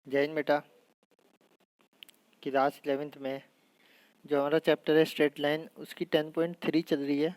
जय हिंद बेटा। Class 11th में जो हमारा चैप्टर है स्ट्रेट लाइन, उसकी 10.3 चल रही है।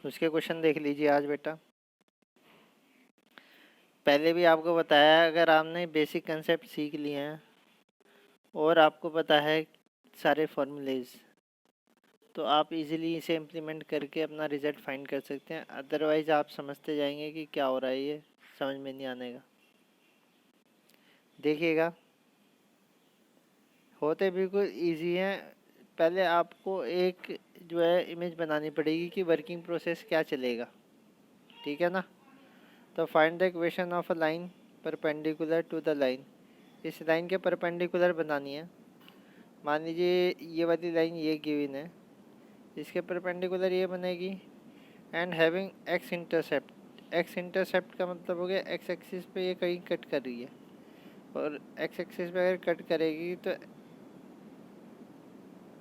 उसके क्वेश्चन देख लीजिए आज बेटा। पहले भी आपको बताया, अगर आपने बेसिक कंसेप्ट सीख लिए हैं और आपको पता है सारे फॉर्मूलेज, तो आप इजीली इसे इम्प्लीमेंट करके अपना रिजल्ट फाइंड कर सकते हैं। अदरवाइज आप समझते जाएंगे कि क्या हो रहा है, ये समझ में नहीं आने का। देखिएगा, होते बिल्कुल ईजी हैं। पहले आपको एक जो है इमेज बनानी पड़ेगी कि वर्किंग प्रोसेस क्या चलेगा, ठीक है ना। तो find the equation of a line perpendicular to the line. इस लाइन के परपेंडिकुलर बनानी है। मान लीजिए ये वाली लाइन ये गिवन है, इसके परपेंडिकुलर ये बनेगी। And having x intercept. X intercept का मतलब हो गया एक्स एक्सिस पे ये कहीं कट कर रही है, और एक्स एक्सिस पे अगर कट करेगी तो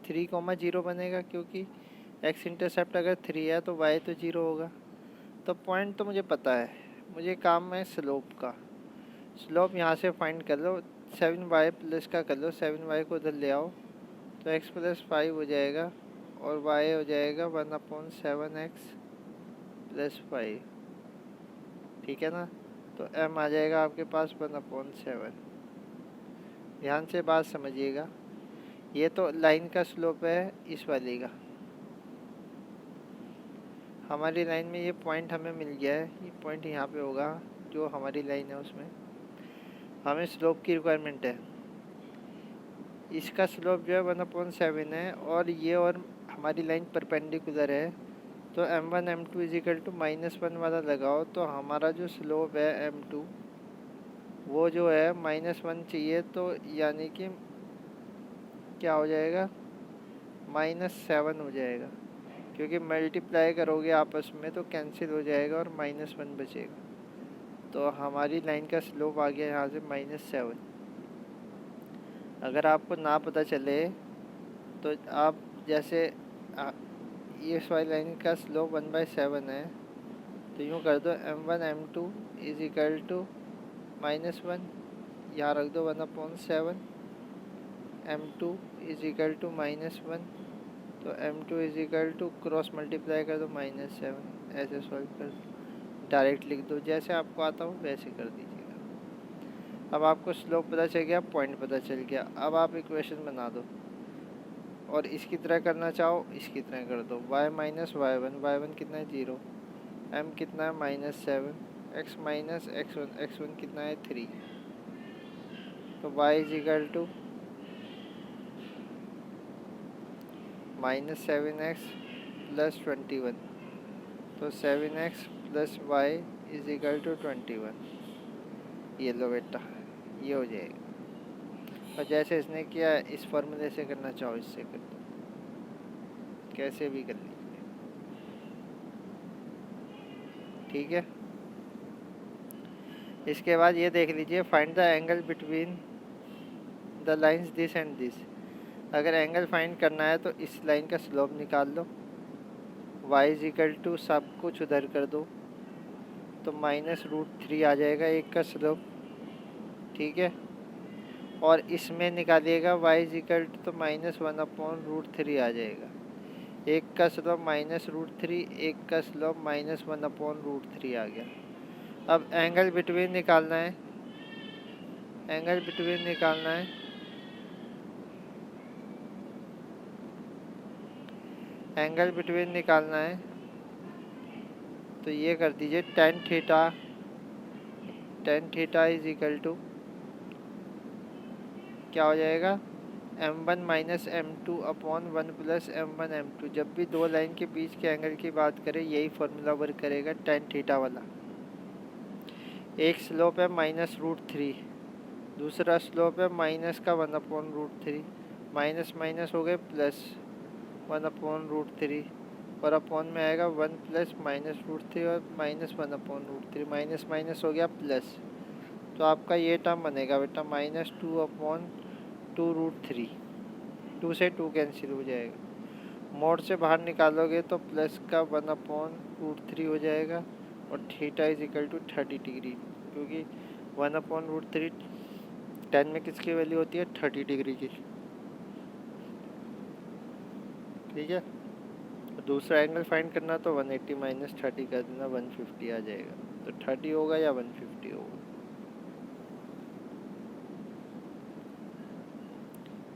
3,0 बनेगा, क्योंकि एक्स इंटरसेप्ट अगर 3 है तो वाई तो 0 होगा। तो पॉइंट तो मुझे पता है, मुझे काम है स्लोप का। स्लोप यहाँ से फाइंड कर लो, 7y प्लस का कर लो, 7y को उधर ले आओ तो x प्लस 5 हो जाएगा, और y हो जाएगा 1/7x प्लस 5, ठीक है ना। तो m आ जाएगा आपके पास 1/7। ध्यान से बात समझिएगा, ये तो लाइन का स्लोप है इस वाली का। हमारी लाइन में ये पॉइंट हमें मिल गया है, ये पॉइंट यहाँ पे होगा जो हमारी लाइन है, उसमें हमें स्लोप की रिक्वायरमेंट है। इसका स्लोप जो है 1/7 है, और ये और हमारी लाइन परपेंडिकुलर है। तो m1 m2 इजिकल टू -1 वाला लगाओ, तो हमारा जो स्लोप है m2 वो जो है -1 चाहिए, तो यानी कि क्या हो जाएगा, -7 हो जाएगा, क्योंकि मल्टीप्लाई करोगे आपस में तो कैंसिल हो जाएगा और -1 बचेगा। तो हमारी लाइन का स्लोप आ गया यहाँ से -7। अगर आपको ना पता चले तो आप जैसे ये वाली लाइन का स्लोप 1/7 है, तो यूँ कर दो m1 m2 is equal to -1, यहाँ रख दो 1/7, m2 इज इक्वल टू -1, तो m2 is equal to cross multiply कर दो -7। ऐसे सॉल्व कर दो, डायरेक्ट लिख दो, जैसे आपको आता हो वैसे कर दीजिएगा। अब आपको स्लोप पता चल गया, पॉइंट पता चल गया। अब आप इक्वेशन बना दो, और इसकी तरह करना चाहो इसकी तरह कर दो। y माइनस y1 कितना है 0, m कितना है -7, x माइनस x1 कितना है 3, तो y is equal to -7x plus 21, तो 7x plus y is equal to 21। ये लो बेटा, ये हो जाएगा। और जैसे इसने किया इस फॉर्मूले से करना चाहो इससे कर दो, कैसे भी कर लीजिए, ठीक है। इसके बाद ये देख लीजिए, find the angle between the lines this and this. अगर एंगल फाइंड करना है तो इस लाइन का स्लोप निकाल लो, y इज इक्वल टू सब कुछ उधर कर दो, तो -√3 आ जाएगा एक का स्लोप, ठीक है। और इसमें निकालिएगा y इज इक्वल टू, तो -1/√3 आ जाएगा। एक का स्लोप -√3, एक का स्लोप -1/√3 आ गया। अब एंगल बिटवीन निकालना है, एंगल बिटवीन निकालना है। एंगल बिटवीन निकालना है तो ये कर दीजिए tan theta is equal to क्या हो जाएगा, m1 minus m2 upon 1 plus m1 m2। जब भी दो लाइन के बीच के एंगल की बात करें यही फॉर्मूला वर्क करेगा, tan थीटा वाला। एक स्लोप है -√3, दूसरा स्लोप है माइनस का 1/√3, माइनस माइनस हो गए प्लस 1/√3, और अपॉन में आएगा 1 प्लस -√3 और -1/√3, माइनस माइनस हो गया प्लस। तो आपका ये टर्म बनेगा बेटा -2/2√3। 2 से 2 कैंसिल हो जाएगा, मोड से बाहर निकालोगे तो प्लस का 1/√3 हो जाएगा, और theta is equal to 30 degree, क्योंकि 1/√3 10 में किसकी वैल्यू होती है 30 डिग्री की, ठीक है। दूसरा एंगल फाइंड करना तो 180 माइनस 30 कर देना, 150 आ जाएगा। तो 30 होगा या 150 होगा,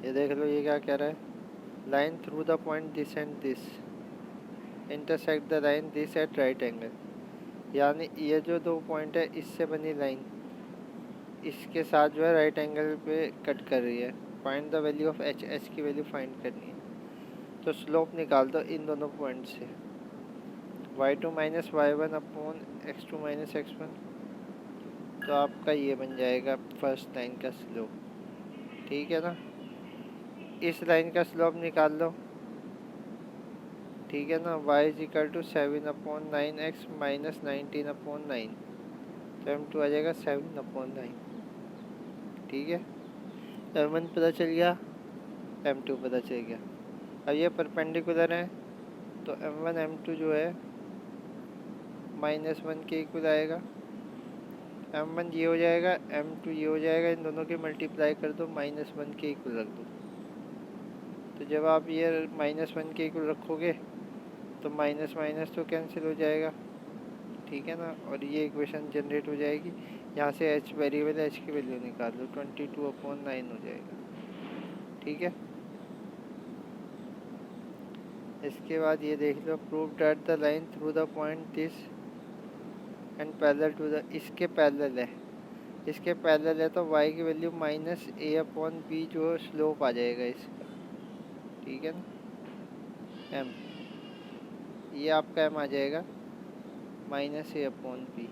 ये देख लो। ये क्या कह रहा है, line through the point this and this intersect the line this eight right angle, यानी ये जो दो पॉइंट है इससे बनी लाइन इसके साथ जो है राइट एंगल पे कट कर रही है। Find the value of H, H की वैल्यू फाइंड करनी है। तो स्लोप निकाल दो इन दोनों पॉइंट से, y2 minus y one upon x2 minus x1। तो आपका ये बन जाएगा फर्स्ट लाइन का स्लोप, ठीक है ना। इस लाइन का स्लोप निकाल लो, ठीक है ना। y is equal to 7/9x minus 19/9, तो m2 आ जाएगा 7/9, ठीक है। m1 पता चल गया, m2 पता चल गया। अब ये परपेंडिकुलर है तो m1 m2 जो है -1 के इक्वल आएगा। m1 ये हो जाएगा, m2 ये हो जाएगा, इन दोनों के मल्टीप्लाई कर दो, -1 के इक्वल रख दो। तो जब आप ये -1 के इक्वल रखोगे तो माइनस माइनस तो कैंसिल हो जाएगा, ठीक है ना। और ये इक्वेशन जनरेट हो जाएगी। यहाँ से h वेरिएबल है, h की वैल्यू निकाल लो, 22/9 हो जाएगा, ठीक है। इसके बाद ये देख लो, prove that the line through the point this and parallel to the, इसके पैरेलल है, इसके पैरेलल है तो y की वैल्यू -a/b जो स्लोप आ जाएगा इसका, ठीक है ना। m ये आपका m आ जाएगा -a/b,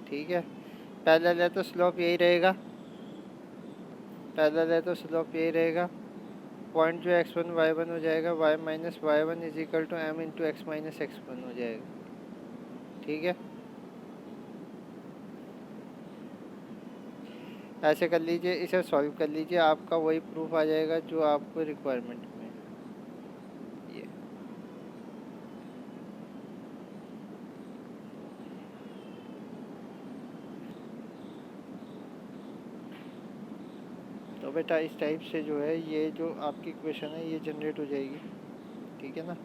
ठीक है। पैरेलल है तो स्लोप यही रहेगा, पैरेलल है तो स्लोप यही रहेगा। पॉइंट जो x1 y1 हो जाएगा, y minus y1 is equal to m into x minus x1 हो जाएगा, ठीक है। ऐसे कर लीजिए, इसे सॉल्व कर लीजिए, आपका वही प्रूफ आ जाएगा जो आपको रिक्वायरमेंट में ये। तो बेटा इस टाइप से जो है ये जो आपकी इक्वेशन है ये जनरेट हो जाएगी, ठीक है ना।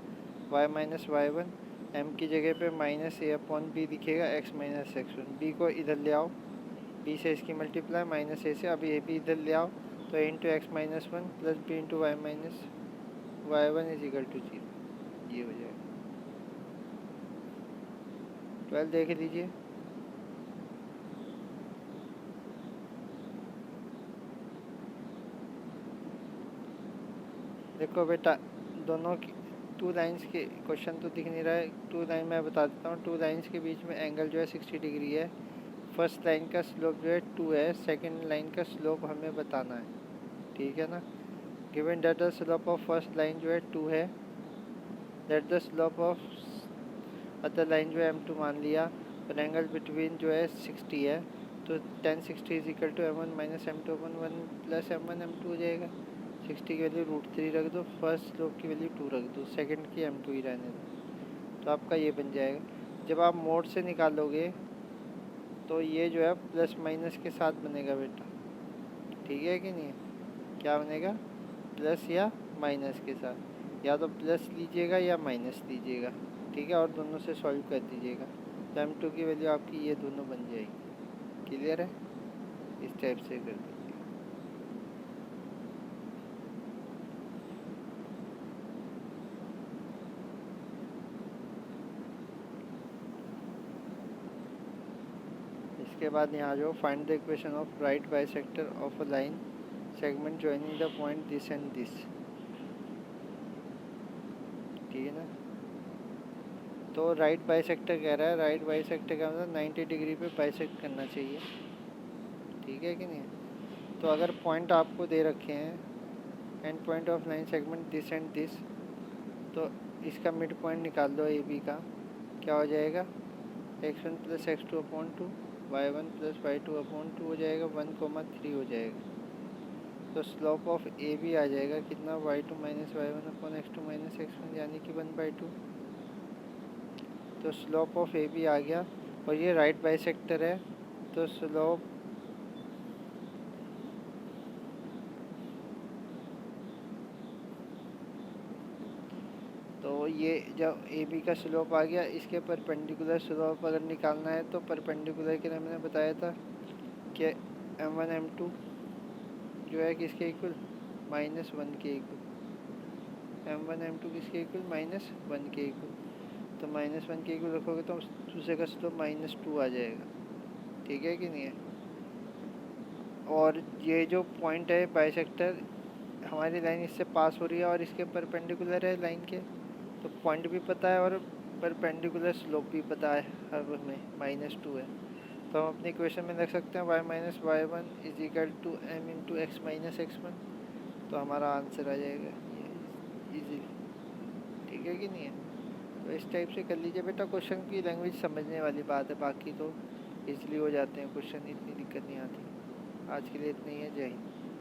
y माइनस y1, m की जगह पे -a/b दिखेगा, x माइनस x1। b को इधर ले आओ, b से इसकी मल्टीप्लाई -a से, अब ये भी इधर ले आओ, तो into x minus 1 plus b into y minus y1 is equal to 0, ये हो जाएगा। 12 देख लीजिए। देखो बेटा, दोनों की टू लाइंस के क्वेश्चन तो दिख नहीं रहा है, टू लाइन मैं बता देता हूँ। टू लाइंस के बीच में एंगल जो है 60 डिग्री है। फर्स्ट लाइन का स्लोप जो है 2 है, सेकंड लाइन का स्लोप हमें बताना है, ठीक है ना। Given that the slope of first line जो है 2 है, that the slope of other line जो है m2 मान लिया, और एंगल बिटवीन जो है 60 है, तो tan 60 is equal to m1 minus m2/1 plus m1 m2 हो जाएगा। 60 की वैल्यू √3 रख दो, फर्स्ट स्लोप की वैल्यू 2 रख दो, सेकंड की m2 ही रहने दो, तो आपका ये बन जाएगा। जब आप मोड से निकालोगे तो ये जो है प्लस माइनस के साथ बनेगा बेटा, ठीक है कि नहीं। क्या बनेगा, प्लस या माइनस के साथ, या तो प्लस लीजिएगा या माइनस लीजिएगा, ठीक है। और दोनों से सॉल्व कर दीजिएगा, तो m2 की वैल्यू आपकी ये दोनों बन जाएगी। क्लियर है, इस टाइप से कर दीजिए। इसके बाद यहाँ जो find the equation of right bisector of a line segment joining the point this and this, ठीक है ना। तो राइट बाइसेक्टर कह रहा है, राइट बाइसेक्टर का मतलब 90 डिग्री पे बाइसेक्ट करना चाहिए, ठीक है कि नहीं। तो अगर पॉइंट आपको दे रखे हैं, and point of line segment this and this, तो इसका मिड पॉइंट निकाल दो ए बी का, क्या हो जाएगा, x1 plus x2/2, y1 plus y2/2 हो जाएगा, 1,3 हो जाएगा। तो स्लोप ऑफ ए बी आ जाएगा कितना, y2 minus y1 x2 minus x1, यानी कि 1/2। तो स्लोप ऑफ ए बी आ गया, और ये राइट बाइसेक्टर है, तो स्लोप ये जब ए बी का स्लोप आ गया, इसके परपेंडिकुलर स्लोप अगर निकालना है तो परपेंडिकुलर के लिए मैंने बताया था कि m1 m2 जो है किसके इक्वल, -1 के इक्वल। m1 m2 किसके इक्वल, -1 के इक्वल। तो -1 के इक्वल रखोगे तो दूसरे का स्लोप -2 आ जाएगा। ठीक है कि नहीं है। और ये जो पॉइंट है बाइसेक्टर, हमारी लाइन इससे पास हो रही है और इसके परपेंडिकुलर है लाइन के, तो पॉइंट भी पता है और परपेंडिकुलर स्लोप भी पता है, हर में -2 है। तो हम अपनी इक्वेशन में लिख सकते हैं y-y1 is equal to m into x minus x1। तो हमारा आंसर आ जाएगा ये इजीली। ठीक है कि नहीं है। तो इस टाइप से कर लीजिए बेटा। क्वेश्चन की लैंग्वेज समझने वाली बात है, बाकी तो इजीली हो जाते हैं क्वेश्चन, इतनी दिक्कत नहीं आती। आज के लिए इतनी ही है। जय हिंद।